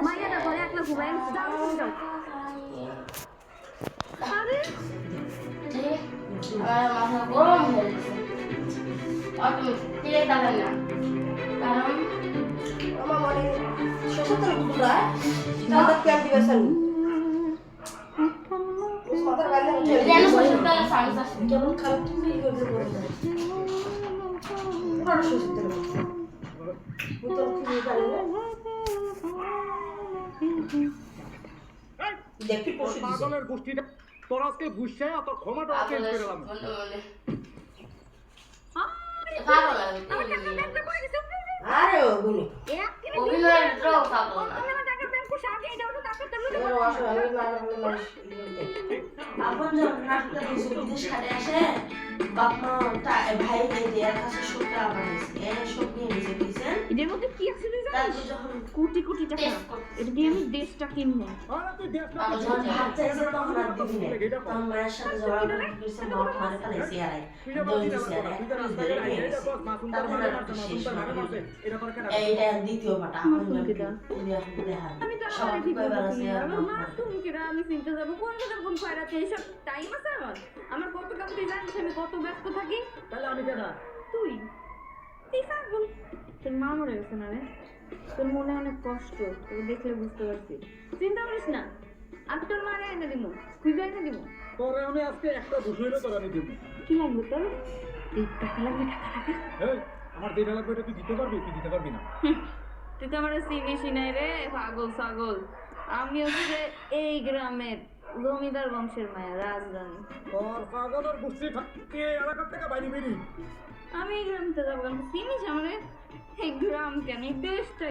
মাইয়াটা ঘরে একলা ঘুমায় যাও যাও আরে মাথা গরম হয়ে গেছে আপনি টিকে থাকেন না কারণ আমার মনে শ্বশুর বুড়া তাদের ক্যাম্প দিবেছেন মাথার বাইরে রেন শ্বশুর তাহলে সার্ভিস আছে কেমন খারাপ তুমি এই করতে বলতে পুরো শ্বশুর বুতল খুলে পারে না দেখি পশু দিছে পাগলের গোষ্ঠীটা তোর আজকে বুঝছে আর তোর ক্ষমাটা চেঞ্জ করে দিলাম পাগল আরে ওগুলো অভিনয়ের ড্রপ পাগল না এবার আসো আমি মারা মানুষ আপন যখন নাটকটা দিয়েছে বিদেশ খাটে আসে বাপ মা ভাই দেয়ার কাছে সবটা আমার দিয়েছে সব নিয়ে নিজে দিয়েছেন এদের মধ্যে কি আছে রে জানিস তারপর যখন কোটি কোটি টাকা এটা দিয়ে আমি দেশটা কিনবো আরে তুই দেখ না যখন ভাত চাইছে তখন আর দিবি না তখন মায়ের সাথে যাওয়ার করছে মা মারে ফেলাইছে আর দই দিছে আর এক পিস ধরে নিয়ে গেছে তারপর আর শেষ এইটা দ্বিতীয় পাটা আপন আমি তো সব কয়বার আছে আর আমার মা তুমি কেরা আমি চিন্তা যাবো কোন জায়গার কোন ফায়রাতে এইসব টাইম আছে আমার কত কাম তুই জানিস আমি কত ব্যস্ত থাকি তাহলে আমি কেন তুই তুই পাগল তোর মা মরে গেছে না রে তোর মনে অনেক কষ্ট তোকে দেখলে বুঝতে পারছি চিন্তা করিস না আমি তোর মারে এনে দিব খুঁজে এনে দিব তোরে আমি আজকে একটা দুশো হইলো তোর আমি দেবো কি লাগবে তোর এই টাকা লাগবে এই আমার যেটা লাগবে এটা তুই দিতে পারবি তুই দিতে পারবি না তুই তো আমার চিনিস নাই রে পাগল ছাগল আমি হচ্ছে যে এই গ্রামের জমিদার বংশের মায়া রাজধানী তোর পাগলের গোষ্ঠী থাকতে এলাকার থেকে বাইরে বেরি আমি এই গ্রামতে যাবো চিনিস আমার এই গ্রাম কেন এই দেশটা